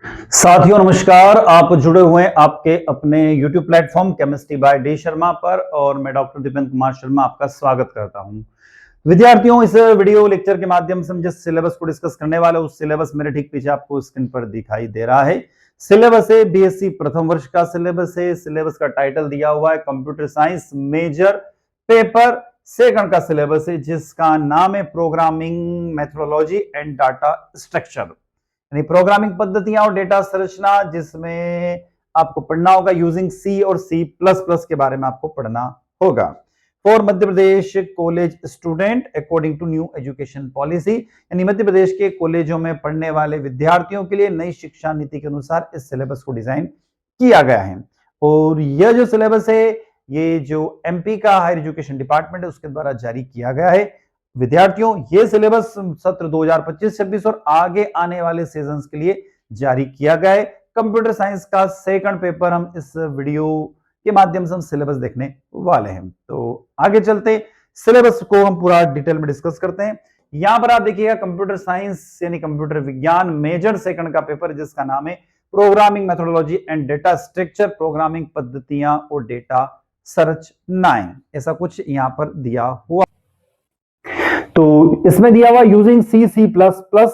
साथियों नमस्कार। आप जुड़े हुए हैं आपके अपने YouTube platform chemistry bye D Sharma पर और मैं डॉक्टर दीपेंद्र कुमार शर्मा आपका स्वागत करता हूं। विद्यार्थियों, इस वीडियो लेक्चर के माध्यम से हम जिस सिलेबस को डिस्कस करने वाले उस सिलेबस मेरे ठीक पीछे आपको स्क्रीन पर दिखाई दे रहा है। सिलेबस है बीएससी प्रथम वर्ष का सिलेबस है। सिलेबस का टाइटल दिया हुआ है computer science major paper second का सिलेबस है, जिसका नाम है programming methodology and data structure, यानी प्रोग्रामिंग पद्धतियां और डेटा संरचना, जिसमें आपको पढ़ना होगा यूजिंग सी और सी प्लस प्लस के बारे में आपको पढ़ना होगा for Madhya Pradesh college student according to new education policy, यानी मध्य प्रदेश के कॉलेजों में पढ़ने वाले विद्यार्थियों के लिए नई शिक्षा नीति के अनुसार इस सिलेबस को डिजाइन किया गया है। और यह जो सिलेबस है ये जो एमपी का हायर एजुकेशन डिपार्टमेंट है उसके द्वारा जारी किया गया है। विद्यार्थियों, ये सिलेबस सत्र 2025-26 और आगे आने वाले सीजन्स के लिए जारी किया गया है। कंप्यूटर साइंस का सेकंड पेपर हम इस वीडियो के माध्यम से हम सिलेबस देखने वाले हैं। तो आगे चलते सिलेबस को हम पूरा डिटेल में डिस्कस करते हैं। यहां पर आप देखिएगा कंप्यूटर साइंस यानी कंप्यूटर विज्ञान मेजर सेकंड का पेपर, जिसका नाम है programming methodology and data structure, प्रोग्रामिंग पद्धतियां और डेटा संरचनाएं, ऐसा कुछ यहां पर दिया हुआ। तो इसमें दिया हुआ using C C plus plus,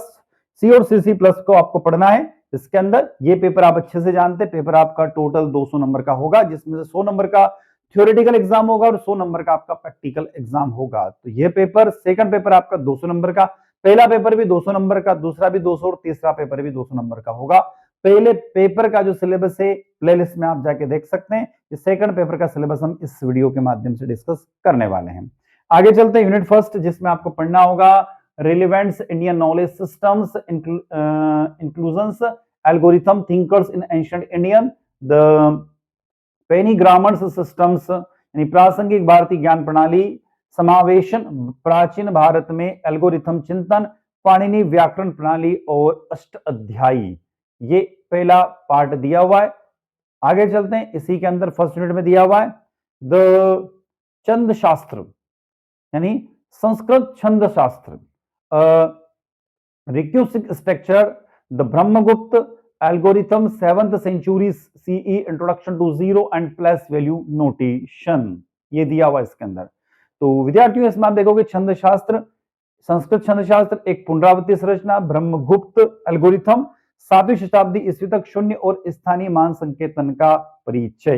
C और सी प्लस को आपको पढ़ना है। इसके अंदर ये पेपर आप अच्छे से जानते हैं, पेपर आपका टोटल 200 नंबर का होगा, जिसमें से 100 नंबर का थ्योरेटिकल एग्जाम होगा और 100 नंबर का आपका प्रैक्टिकल एग्जाम होगा। तो ये पेपर सेकंड पेपर आपका 200 नंबर का, पहला पेपर भी 200 नंबर का, दूसरा भी 200 और तीसरा पेपर भी 200 नंबर का होगा। पहले पेपर का जो सिलेबस है प्लेलिस्ट में आप जाके देख सकते हैं। सेकंड पेपर का सिलेबस हम इस वीडियो के माध्यम से डिस्कस करने वाले हैं। आगे चलते हैं यूनिट फर्स्ट, जिसमें आपको पढ़ना होगा relevants Indian knowledge systems, inclusions, algorithm thinkers in ancient Indian, the Panini grammars systems, यानी प्रासंगिक भारतीय ज्ञान प्रणाली, समावेशन प्राचीन भारत में, एल्गोरिथम चिंतन, पाणिनि व्याकरण प्रणाली और अष्ट अध्यायी। ये पहला पार्ट दिया हुआ है। आगे चलते हैं, इसी के अंदर फर्स्ट यूनिट में दिया हुआ है द छंद शास्त्र, यानी संस्कृत छंद शास्त्र, recursive structure, the Brahmagupta algorithm, 7th century CE, introduction to zero and plus value notation, ये दिया हुआ इसके अंदर। तो विद्यार्थियों, इसमें आप देखोगे छंद शास्त्र, संस्कृत छंद शास्त्र, एक पुनरावृत्ति संरचना, ब्रह्मगुप्त एल्गोरिथम, 7वीं शताब्दी ईस्वी तक शून्य और स्थानीय मान संकेतन का परिचय।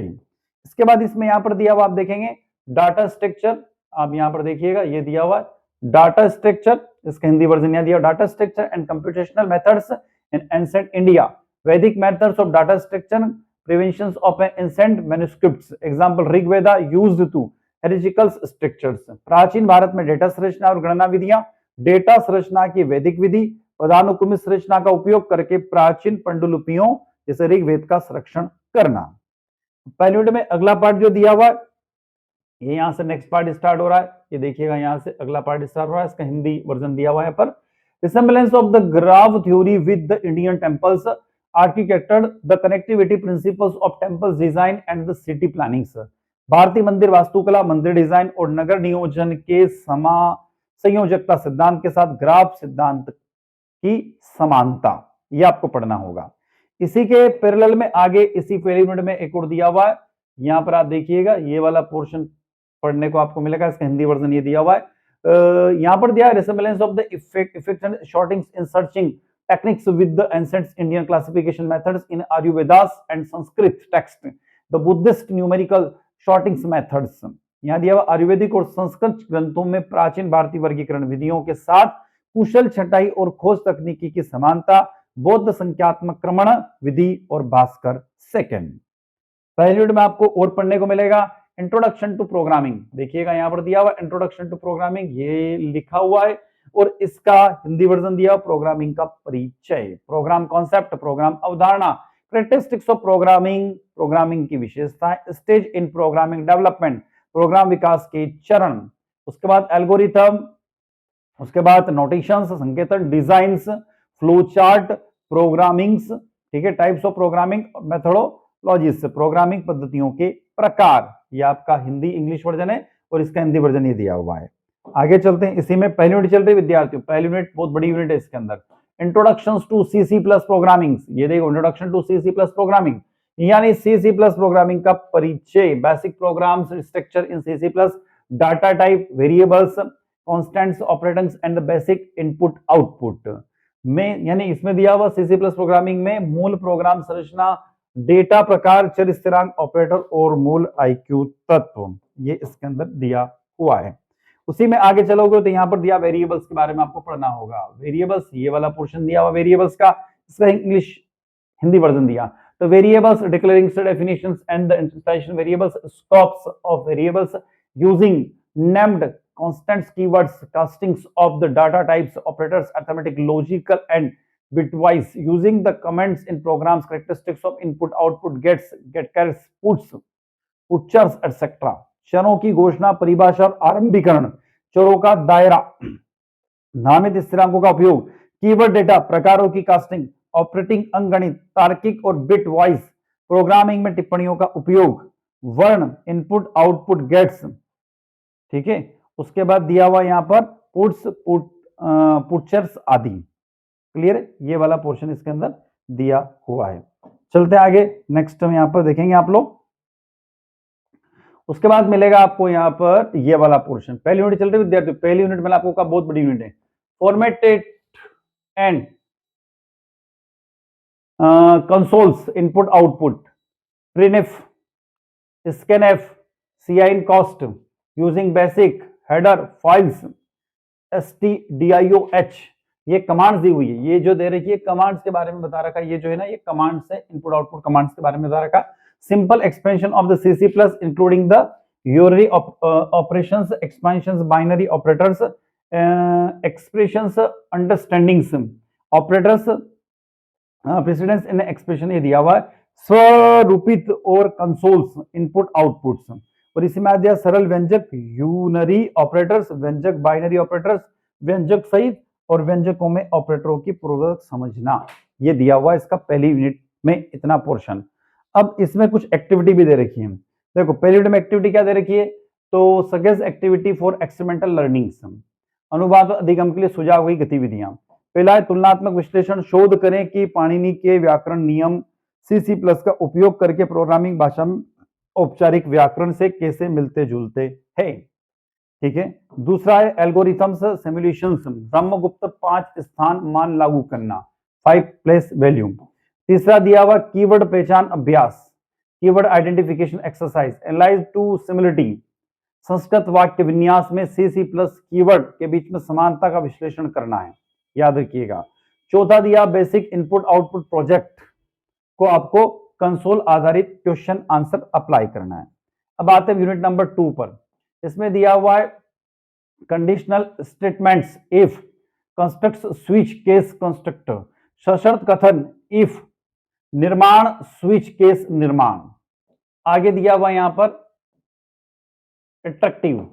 इसके बाद इसमें यहां पर दिया हुआ आप देखेंगे डाटा स्ट्रक्चर, आप यहां पर देखिएगा ये दिया हुआ डाटा स्ट्रक्चर, इसका हिंदी वर्जन यहां दिया data structure and computational methods in ancient India, Vedic methods of data structure, prevention of ancient manuscripts, example Rigveda used to hierarchical structures, प्राचीन भारत में डेटा संरचना और गणना विधियां, डेटा संरचना की वैदिक विधि, पदानुक्रमित संरचना का उपयोग करके प्राचीन पांडुलिपियों जैसे ऋग्वेद का संरक्षण करना। पहले यूनिट में अगला पार्ट जो दिया हुआ ये यहां से नेक्स्ट पार्ट स्टार्ट हो रहा है, ये देखिएगा यहां से अगला पार्ट स्टार्ट हो रहा है, इसका हिंदी वर्जन दिया हुआ है पर resemblance of the graph theory with the Indian temples architecture, the connectivity principles of temples design and the city plannings, भारतीय मंदिर वास्तुकला, मंदिर डिजाइन और नगर नियोजन के संयोजकता सिद्धांत के साथ ग्राफ सिद्धांत की समानता, ये आपको पढ़ना होगा। इसी के पैरेलल में आगे इसी पहले यूनिट में एक और दिया हुआ है, यहां पर आप देखिएगा ये वाला पोर्शन पढ़ने को आपको मिलेगा, इसका हिंदी वर्जन ये दिया हुआ है। यहां पर दिया है resemblance of the effect and sortings in searching techniques with the ancient Indian classification methods in Ayurvedas and Sanskrit text, the Buddhist numerical sortings methods. यहां दिया हुआ आयुर्वेदिक और संस्कृत ग्रंथों में प्राचीन भारतीय वर्गीकरण विधियों के साथ कुशल छटाई और खोज तकनीकी की समानता, बौद्ध संख्यात्मक क्रमण विधि और भास्कर सेकंड। पहले यूनिट में आपको और पढ़ने को मिलेगा इंट्रोडक्शन टू प्रोग्रामिंग, देखिएगा यहां पर दिया हुआ इंट्रोडक्शन टू प्रोग्रामिंग, ये लिखा हुआ है और इसका हिंदी वर्जन दिया प्रोग्रामिंग का परिचय, प्रोग्राम कॉन्सेप्ट, प्रोग्राम अवधारणा, कैरेक्टरिस्टिक्स ऑफ प्रोग्रामिंग, प्रोग्रामिंग की विशेषताएं, stage in programming development, program विकास के चरण, उसके बाद एल्गोरिथम, उसके बाद नोटेशंस, संकेतन, डिजाइंस, फ्लो चार्ट, प्रोग्रामिंग्स, ठीक है, types of programming, methodologies, programming पद्धतियों के प्रकार, ये आपका हिंदी इंग्लिश वर्जन है और इसका हिंदी वर्जन ये दिया हुआ है। आगे चलते हैं, इसी में पहली यूनिट चल रही है विद्यार्थियों, पहली यूनिट बहुत बड़ी यूनिट है, इसके अंदर introduction to C C plus programming, ये देखो introduction to C C plus programming, यानी सी सी प्लस प्रोग्रामिंग का परिचय, basic programs structure in C C plus, data type, variables, constants, operators and the basic input output में, यानी इसमें दिया हुआ सी सी प्लस प्रोग्रामिंग में मूल प्रोग्राम संरचना, डेटा प्रकार, चर स्थिरांक, ऑपरेटर और मूल आईक्यू तत्व, ये इसके अंदर दिया हुआ है। उसी में आगे चलोगे तो यहाँ पर दिया वेरिएबल्स के बारे में आपको पढ़ना होगा। वेरिएबल्स, ये वाला पोर्शन दिया हुआ वेरिएबल्स का, इसका इंग्लिश हिंदी वर्जन दिया। तो variables, declaring definitions and the interpretation variables, scopes of variables, using named constants, keywords, castings of the data types, operators, arithmetic, logical and bitwise, using the comments in programs, characteristics of input, output, gets, getters, puts, putchars etcetera, चरों की घोषणा, परिभाषा और आरंभीकरण, चरों का दायरा, नामित स्थिरांकों का उपयोग, कीवर्ड डेटा, प्रकारों की कास्टिंग, ऑपरेटिंग अंकगणित, तार्किक और बिट वाइज प्रोग्रामिंग में टिप्पणियों का उपयोग, वर्ण, इनपुट आउटपुट गेट्स, ठीक है। उसके बाद दिया हुआ यहां पर पुट्स, पुटचर्स आदि। क्लियर है, ये वाला पोर्शन इसके अंदर दिया हुआ है। चलते आगे, नेक्स्ट में यहां पर देखेंगे आप लोग। उसके बाद मिलेगा आपको यहां पर ये वाला पोर्शन, पहली यूनिट चलते विद्यार्थी, पहली यूनिट में आपको का बहुत बड़ी यूनिट है, formatted and consoles input output, printf, scanf, CIN cout, using basic header files, stdioh, ये कमांड्स दी हुई है, ये जो दे रखी है कमांड्स के बारे में बता रखा है, ये जो है ना ये कमांड्स है, इनपुट आउटपुट कमांड्स के बारे में बता रखा। Simple expansion of the CC plus including the unary operations, expansions, binary operators, expressions, understandings, operators, precedence in expression ये दिया हुआ है, स्वरूपित और कंसोल्स, इनपुट आउटपुट्स, और इसी में आ दिया सरल व्यंजक, यूनरी ऑपरेटर्स, व्यंजक, बाइनरी ऑपरेटर्स, व्यंजक सहित और व्यंजकों में ऑपरेटरों की पूर्वक समझना, ये दिया हुआ है इसका पहली यूनिट में इतना पोर्शन। अब इसमें कुछ एक्टिविटी भी दे रखी है, देखो पहली यूनिट में एक्टिविटी क्या दे रखी है, तो suggest activity for experimental learnings, अनुवाद अधिगम के लिए सुझाव हुई गतिविधियां। पहला है तुलनात्मक विश्लेषण, शोध करें कि पाणिनि के व्याकरण नियम CC प्लस का उपयोग करके प्रोग्रामिंग भाषा में औपचारिक व्याकरण से कैसे मिलते जुलते हैं, ठीक है। दूसरा है एल्गोरिथम्स, सिमुलेशंस, ब्रह्मगुप्त 5 स्थान मान लागू करना, 5 प्लेस वैल्यू। तीसरा दिया हुआ कीवर्ड पहचान अभ्यास, keyword identification exercise, analyze to similarity, Sanskrit वाक्य विन्यास में CC प्लस कीवर्ड के बीच में समानता का विश्लेषण करना है, याद रखिएगा। चौथा दिया बेसिक इनपुट आउटपुट प्रोजेक्ट को आपको कंसोल आधारित क्वेश्चन आंसर अप्लाई करना है। अब आते हैं यूनिट नंबर 2 पर, इसमें दिया हुआ है conditional statements, if, construct, switch case constructor, सशर्त कथन, इफ, निर्माण, स्विच केस निर्माण। आगे दिया हुआ यहां पर एट्रैक्टिव,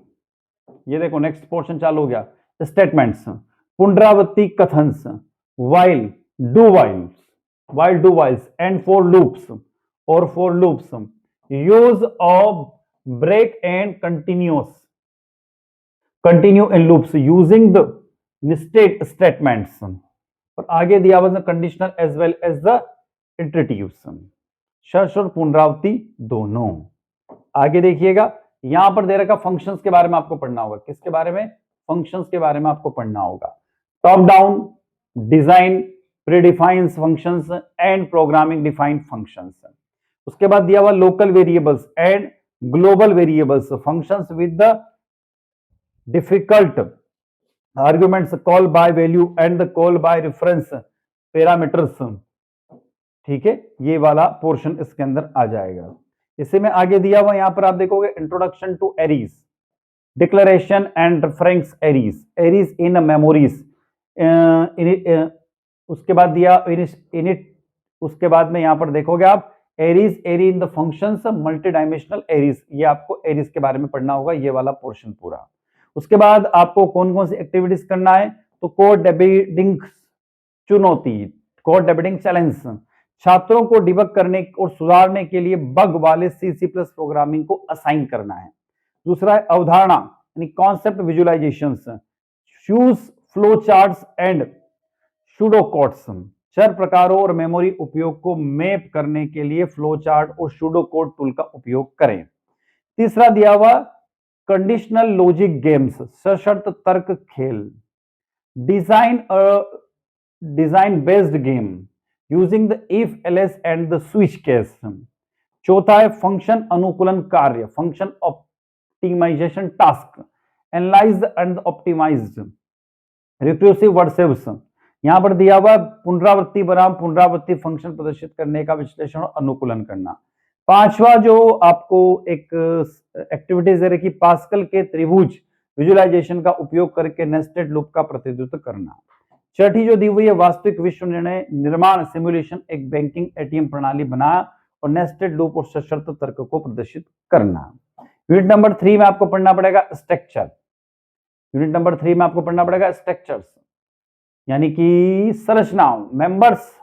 ये देखो नेक्स्ट पोर्शन चालू हो गया, स्टेटमेंट्स, पुनरावृत्ति कथंस, while, do whiles, while do whiles and for loops or for loops, use of break and continue in loops using the nested statements, और आगे दिया हुआ conditional as well as the iteratives, शर्त और पुनरावृत्ति दोनों। आगे देखिएगा यहां पर दे रखा फंक्शंस के बारे में आपको पढ़ना होगा, किसके बारे में, फंक्शंस के बारे में आपको पढ़ना होगा। Top down design predefined functions and programming defined functions, उसके बाद दिया हुआ local variables and global variables, functions with the difficult arguments, call by value and the call by reference parameters, ठीक है, ये वाला पोर्शन इसके अंदर आ जाएगा। इसी में आगे दिया हुआ यहां पर आप देखोगे introduction to arrays, declaration and reference arrays, arrays in memories, उसके बाद दिया इनिट, उसके बाद में यहां पर देखोगे आप arrays, array in the functions, multi dimensional arrays, ये आपको एरीज के बारे में पढ़ना होगा, ये वाला पोर्शन पूरा। उसके बाद आपको कौन कौन सी एक्टिविटीज करना है, तो कोड डेबिडिंग चुनौती, कोड डेबिडिंग चैलेंज, छात्रों को डिबग करने और सुधारने के लिए बग वाले CC प्लस प्रोग्रामिंग को असाइन करना है। दूसरा है अवधारणा यानी concept visualizations, use flow charts and pseudocodes, चर प्रकारों और मेमोरी उपयोग को मैप करने के लिए फ्लो चार्ट और सूडोकोड टूल का उपयोग करें। तीसरा दिया हुआ कंडीशनल लॉजिक गेम्स, सशर्त तर्क खेल। Design based game using the if else and the switch case. चौथा है फंक्शन अनुकूलन कार्य, function optimization task, analyze and optimized. Recursive word saves, यहां पर दिया हुआ पुनरावृत्ति बनाम पुनरावृत्ति फंक्शन प्रदर्शित करने का विश्लेषण और अनुकूलन करना। पांचवा जो आपको एक एक्टिविटीज दे रखी, पास्कल के त्रिभुज विजुअलाइजेशन का उपयोग करके नेस्टेड लूप का प्रतिनिधित्व करना। छठी जो दी हुई है वास्तविक विश्व निर्णय निर्माण सिमुलेशन, एक बैंकिंग एटीएम प्रणाली बना और नेस्टेड लूप और सशर्त तर्क को प्रदर्शित करना। यूनिट नंबर 3 में आपको पढ़ना पड़ेगा स्ट्रक्चर। यूनिट नंबर 3 में आपको पढ़ना पड़ेगा स्ट्रक्चर्स, यानी कि संरचनाओं, members,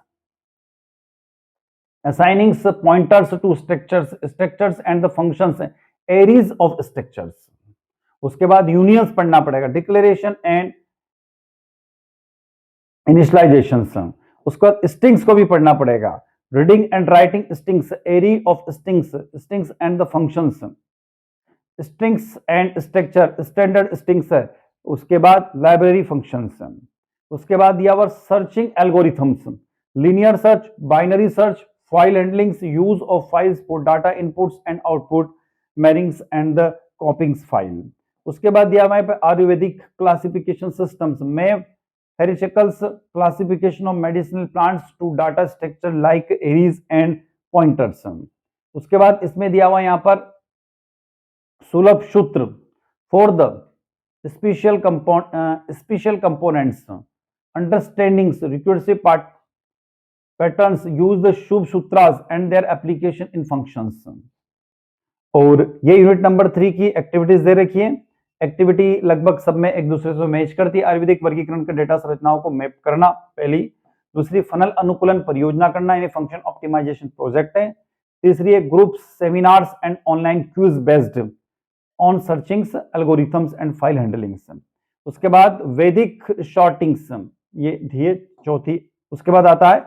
assigning pointers to structures and the functions, areas of structures। उसके बाद यूनियंस पढ़ना पड़ेगा, डिक्लेरेशन एंड इनिशियलाइजेशंस। उसके बाद स्ट्रिंग्स को भी पढ़ना पड़ेगा, reading and writing strings, array of strings, strings and the functions, strings and structure, standard strings. उसके बाद लाइब्रेरी फंक्शंस। उसके बाद दिया हुआ searching algorithms, linear search, binary search, file handlings, use of files for data inputs and output, mergings and the copyings file. उसके बाद दिया हुआ है आयुर्वेदिक क्लासिफिकेशन सिस्टम्स में hierarchicals, classification of medicinal plants to data structure like arrays and pointers. उसके बाद इसमें दिया हुआ यहां पर Sulba Sutra for the special components, understandings, recursive patterns, use the शुभ Sutras and their application in functions. और ये यूनिट नंबर 3 की एक्टिविटीज दे रखी है। एक्टिविटी लगभग सब में एक दूसरे से मैच करती है। आयुर्वेदिक वर्गीकरण के डेटा संरचनाओं को मैप करना पहली, दूसरी फनल अनुकूलन परियोजना करना, यानी फंक्शन ऑप्टिमाइजेशन प्रोजेक्ट है। तीसरी है group seminars and online quiz based on searchings, algorithms and file handlings. उसके बाद वैदिक शॉर्टिंग्स, ये थी चौथी। उसके बाद आता है,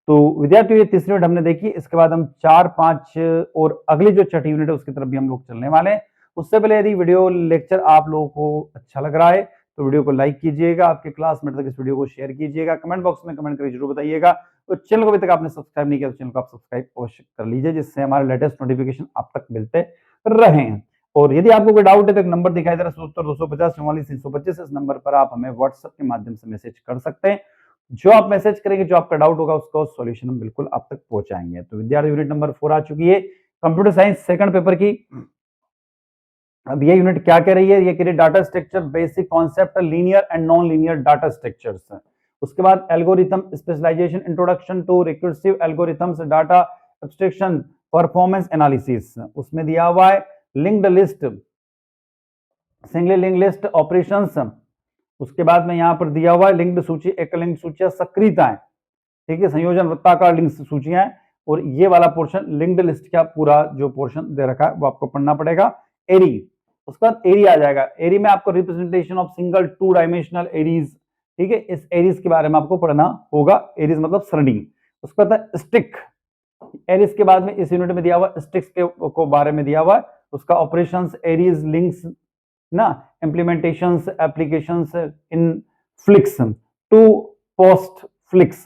तो विद्यार्थियों ये तीसरी यूनिट हमने देखी। इसके बाद हम 4, 5 और अगली जो छठी यूनिट है उसकी तरफ भी हम लोग चलने वाले हैं। उससे पहले यदि वीडियो लेक्चर आप लोगों को अच्छा लग रहा है तो वीडियो को लाइक कीजिएगा, आपके क्लासमेट तक इस वीडियो को शेयर कीजिएगा, कमेंट बॉक्स में कमेंट करके जरूर बताइएगा। तो चैनल को अभी तक आपने सब्सक्राइब नहीं किया तो चैनल को आप सब्सक्राइब अवश्य कर लीजिए, जिससे हमारे लेटेस्ट नोटिफिकेशन आप तक मिलते रहे। और यदि आपको कोई डाउट है तो एक नंबर दिखाई दे रहा है 77 250 44 325, इस नंबर पर आप हमें व्हाट्सएप के माध्यम से मैसेज कर सकते हैं। जो आप मैसेज करेंगे, जो आपका डाउट होगा उसका सॉल्यूशन हम बिल्कुल आप तक पहुंचाएंगे। तो विद्यार्थी यूनिट नंबर 4 आ चुकी है, कंप्यूटर साइंस सेकंड पेपर की। अब ये यूनिट क्या कह रही है? ये कह रही है data structure basic concept, linear and non linear data structures. उसके बाद algorithm specialization, introduction to recursive algorithms, data abstraction, performance analysis. उसमें दिया हुआ है linked list, singly link list operations. उसके बाद में यहां पर दिया हुआ है लिंक्ड सूची, एक लिंक सूचियां, सक्रियताएं, ठीक है, संयोजन, वृत्ताकार लिंक सूचियां। और ये वाला पोर्शन लिंक्ड लिस्ट का पूरा जो पोर्शन दे रखा है वो आपको पढ़ना पड़ेगा। एरी, उसके बाद एरी आ जाएगा। एरी में आपको representation of single 2 dimensional Aries, ठीक है, इस एरीज के बारे में आपको पढ़ना होगा। एरीज मतलब सरणी। उसके बाद स्टिक, एरीज के बाद में इस यूनिट में दिया हुआ स्टिक्स के को बारे में दिया हुआ है, उसका ऑपरेशंस, एरीज, लिंक्स ना, implementations, applications, infix, to postfix,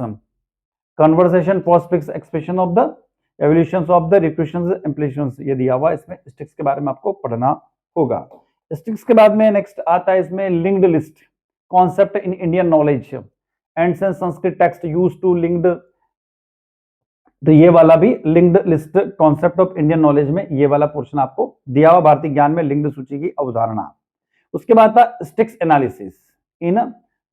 conversation postfix, expression of the evaluations of the recursions, implementations, ये दिया हुआ है। इसमें स्टिक्स के बारे में आपको पढ़ना होगा। स्टिक्स के बाद में नेक्स्ट आता है इसमें linked list concept in Indian knowledge, ancient Sanskrit text used to linked, तो ये वाला भी linked list concept of Indian knowledge में ये वाला पोर्शन आपको दिया हुआ। भारतीय ज्ञान में लिंक्ड सूची की अवधारणा। उसके बाद था स्टिक्स एनालिसिस इन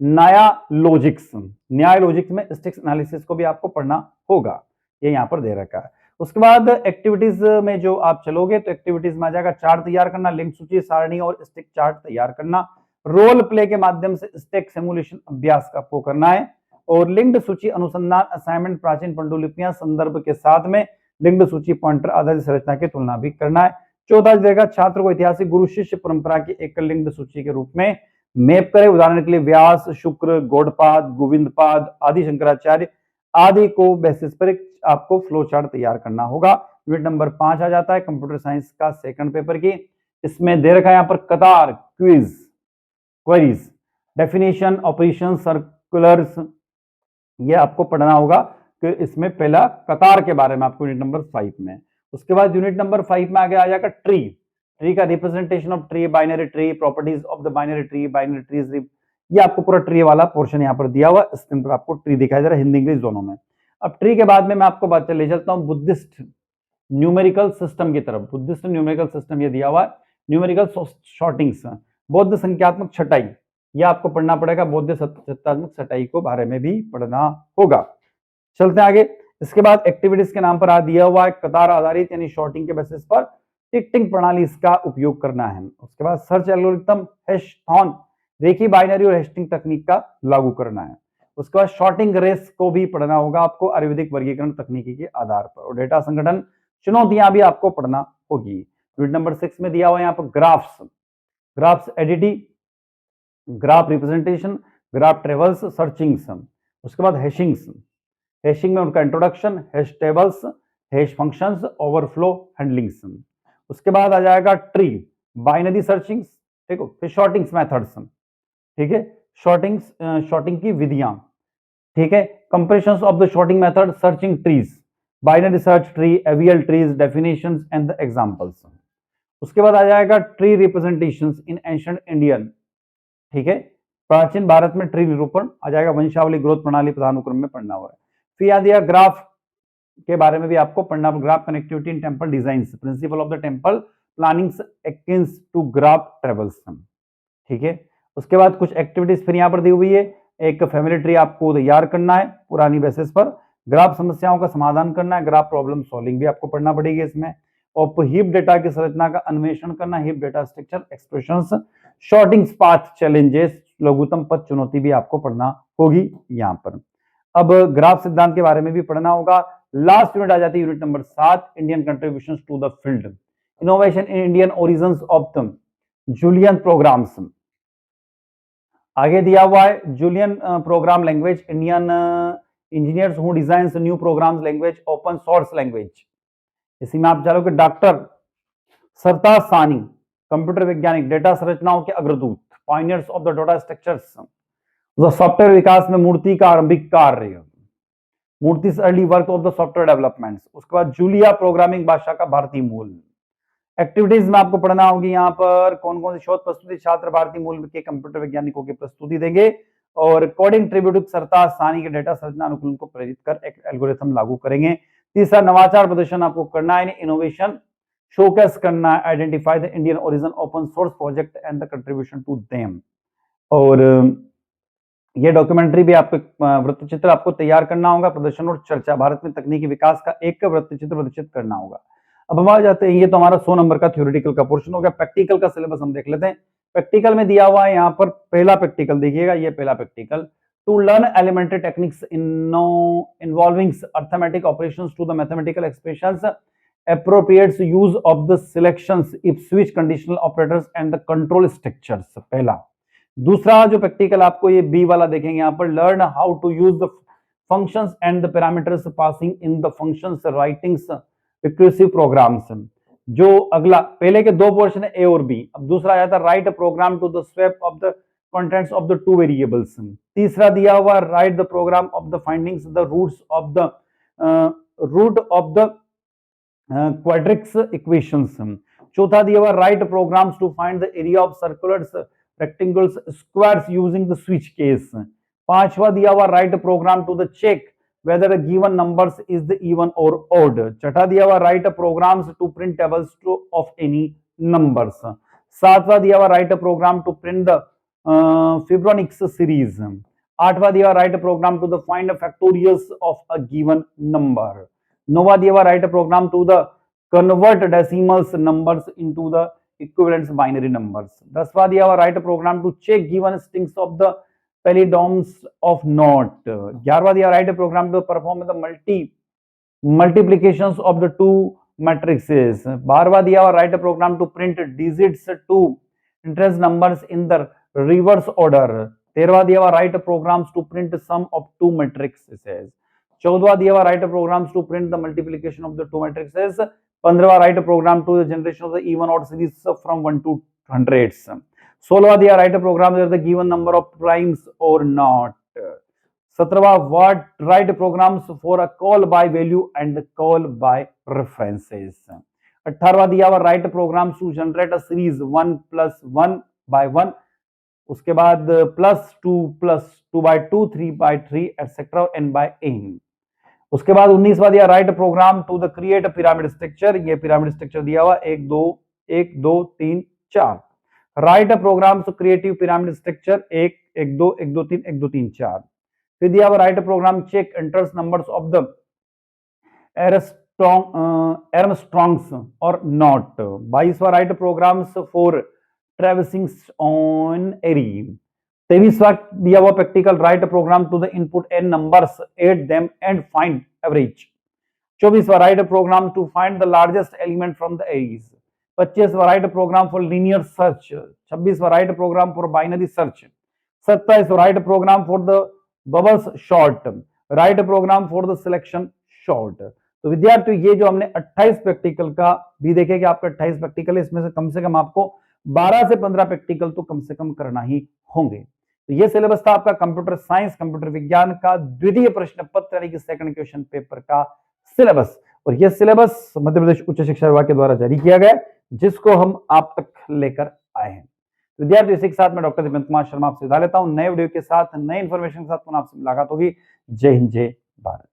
न्याय लॉजिक्स, न्याय लॉजिक्स में स्टिक्स एनालिसिस को भी आपको पढ़ना होगा, ये यहां पर दे रखा है। उसके बाद एक्टिविटीज में जो आप चलोगे तो एक्टिविटीज में आ जाएगा चार्ट तैयार करना, लिंक सूची, सारणी और स्टिक चार्ट तैयार करना, रोल प्ले के माध्यम से स्टिक सिमुलेशन अभ्यास का आपको करना है, और लिंक्ड सूची अनुसंधान, असाइनमेंट, प्राचीन पांडुलिपियां, संदर्भ के साथ में लिंक्ड सूची पॉइंटर आधारित संरचना की तुलना भी करना है। चौथा देगा छात्र को ऐतिहासिक गुरु शिष्य परंपरा की एक लिंक्ड सूची के रूप में मैप करें। उदाहरण के लिए व्यास, शुक्र, गौड़पाद, गोविंदपाद आदि, शंकराचार्य आदि को बेसिस पर आपको फ्लो चार्ट तैयार करना होगा। यूनिट नंबर 5 आ जाता है कंप्यूटर साइंस का सेकंड पेपर की। इसमें दे रखा है यहाँ पर कतार, quiz, queries, definition, operation, circulars, ये आपको पढ़ना होगा कि इसमें पहला कतार के बारे में आपको यूनिट नंबर 5 में। उसके बाद यूनिट नंबर 5 में आगे आ जाएगा ट्री, ट्री का representation of tree, binary tree, properties of the binary tree, binary trees, ये आपको पूरा ट्री वाला पोर्शन यहाँ पर दिया हुआ, स्क्रीन पर आपको ट्री दिखाई दे रहा है हिंदी इंग्लिश दोनों में। अब ट्री के बाद में मैं आपको बात ले चलता हूँ बुद्धिस्ट न्यूमेरिकल सिस्टम की तरफ। बुद्धिस्ट न्यूमेरिकल सिस्टम ये दिया हुआ है, न्यूमेरिकल शॉर्टिंग्स, बौद्ध संख्यात्मक छटाई, ये आपको पढ़ना पड़ेगा। बौद्ध संख्यात्मक छटाई को बारे में भी पढ़ना होगा। चलते हैं आगे। इसके बाद एक्टिविटीज के नाम पर आ दिया हुआ है कतार आधारित यानी शॉर्टिंग के बेसिस पर टिकटिंग प्रणाली, इसका उपयोग करना है। उसके बाद सर्च एल्गोरिथम, हैशथॉन, रेखी बाइनरी और हैशिंग तकनीक का लागू करना है। उसके बाद शॉर्टिंग रेस को भी पढ़ना होगा आपको आयुर्वेदिक वर्गीकरण तकनीकी के आधार पर। और डेटा संगठन चुनौतियां भी आपको पढ़ना होगी। यूनिट नंबर 6 में दिया हुआ है यहाँ पर graphs, graphs editing, graph representation, graph travels, searchings. उसके बाद हैशिंग्स, हैशिंग में उनका introduction, hash tables, hash functions, overflow, handlings. उसके बाद आ जाएगा ट्री, बाइनरी सर्चिंग्स, ठीक है, फिर शॉर्टिंग्स मेथड्स, ठीक है, शॉर्टिंग्स, शॉर्टिंग की विधियां, ठीक है, comparisons of the sorting method, searching trees, binary search tree, AVL trees, definitions and the examples. उसके बाद आ जाएगा tree representations in ancient Indian, ठीक है, प्राचीन भारत में ट्री निरूपण आ जाएगा। वंशावली, ग्रोथ प्रणाली, पदानुक्रम में पढ़ना हुआ है। फिर याद दिया ग्राफ के बारे में भी आपको पढ़ना, graph connectivity in temple designs, principle of the temple plannings akins to graph travels, ठीक है। उसके बाद कुछ एक्टिविटीज फिर यहाँ पर दी हुई है। एक फैमिली ट्री आपको तैयार करना है पुरानी बेसिस पर, ग्राफ समस्याओं का समाधान करना है, ग्राफ प्रॉब्लम सॉल्विंग भी आपको पढ़ना पड़ेगी इसमें, और हीप डेटा की संरचना का अन्वेषण करना, heap data structure, expressions, shorting path challenges, लघुत्तम पथ चुनौती भी आपको पढ़ना होगी यहाँ पर। अब ग्राफ सिद्धांत के बारे में भी पढ़ना होगा। लास्ट यूनिट आ जाती है unit number 7, Indian contributions to the field, innovation in Indian origins of the Julian programs. आगे दिया हुआ है Julian program language, Indian engineers who designs new programs language, open source language. इसी में आप चलोगे डॉक्टर सरताज सानी, कंप्यूटर वैज्ञानिक, डेटा संरचनाओं के अग्रदूत, pioneers of the data structures, software विकास में मूर्ति का आरंभिक कार्य, Murthy early work of the software developments. उसके बाद जूलिया प्रोग्रामिंग भाषा का भारतीय मूल। एक्टिविटीज में आपको पढ़ना होगी यहाँ पर कौन कौन सी शोध प्रस्तुति छात्र भारतीय मूल के कंप्यूटर वैज्ञानिकों की प्रस्तुति देंगे, और कोडिंग ट्रिब्यूट सरताज सानी के डेटा संरचना अनुकूलन को प्रेरित कर एक एल्गोरिथम लागू करेंगे। तीसरा नवाचार प्रदर्शन आपको करना है, इनोवेशन शोकेस करना है, identify the Indian origin open source project and the contribution to them. और ये डॉक्यूमेंट्री भी आपको वृत्तचित्र आपको तैयार करना होगा, प्रदर्शन और चर्चा, भारत में तकनीकी विकास का एक वृत्तचित्र प्रदर्शित करना होगा। अब हम आ जाते हैं, ये तो हमारा 100 नंबर का थ्योरेटिकल का पोर्शन हो गया। प्रैक्टिकल का सिलेबस हम देख लेते हैं। प्रैक्टिकल में दिया हुआ है यहाँ पर पहला प्रैक्टिकल देखिएगा, ये पहला practical, to learn elementary techniques involving arithmetic operations to the mathematical expressions, appropriate use of the selections if switch conditional operators and the control structures, पहला। दूसरा जो प्रैक्टिकल आपको ये बी वाला देखेंगे यहाँ पर, learn how to use the functions and the parameters passing in the functions writings recursive programs. जो अगला, पहले के दो पोर्शन है ए और बी, अब दूसरा आया था write program to the swap of the contents of the two variables. तीसरा दिया हुआ write the program of the findings the roots of the root of the quadrics equations. चौथा दिया हुआ write programs to find the area of circulars, rectangles, squares using the switch case. पांचवा दिया हुआ write program to the check whether a given numbers is the even or odd। छठा दिया हुआ write programs to print tables of any numbers. सातवां दिया हुआ write program to print the Fibonacci series. आठवां दिया हुआ write program to the find factorials of a given number. नौवां दिया हुआ write program to the convert decimals numbers into the equivalent binary numbers. 10वां दिया हुआ write program to check given strings of the palindromes of not. 11वां दिया write program to perform the multiplications of the two matrices. 12वां दिया हुआ write program to print digits to interest numbers in the reverse order. 13वां दिया हुआ write programs to print sum of two matrices. 14वां दिया हुआ write programs to print the multiplication of the two matrices. 15वां write program to the generation of the even odd series from 1 to 100s। 16वां दिया write program the given number of primes और not. 17वां what write programs for a call by value and call by references. 18वां दिया हुआ write programs to generate a series 1 + 1 by 1। उसके बाद +2 + 2 by 2, 3 by 3 etcetera n by n। उसके बाद 19वां दिया write program to the create pyramid structure. ये पिरामिड स्ट्रक्चर दिया हुआ 1 2 1 2 3 4। Write program to creative pyramid structure 1 1 2 1 2 3 1 2 3 4। फिर दिया हुआ write program check enters numbers of the Armstrongs और नॉट। 22वां write programs for traversing on array. 23वां दिया हुआ practical write program to the input n numbers, add them and find average. 24वां write program to find the largest element from the arrays. 25वां write program for linear search. 26वां write program for binary search. 27वां write program for the bubbles sort. Write program for the selection short. तो विद्यार्थियों ये जो हमने 28 practical का भी देखे कि आपका 28 प्रैक्टिकल है, इसमें से कम आपको 12 से 15 प्रैक्टिकल तो कम से कम करना ही होंगे। तो ये सिलेबस था आपका कंप्यूटर साइंस, कंप्यूटर विज्ञान का द्वितीय प्रश्न पत्र यानी कि सेकंड क्वेश्चन पेपर का सिलेबस। और यह सिलेबस मध्य प्रदेश उच्च शिक्षा विभाग के द्वारा जारी किया गया, जिसको हम आप तक लेकर आए हैं। विद्यार्थियों इसी के साथ मैं डॉक्टर दीपेंद्र कुमार शर्मा आपसे विदा लेता हूं। नए वीडियो के साथ, नए इंफॉर्मेशन के साथ पुनः आपसे मुलाकात होगी। जय हिंद, जय भारत।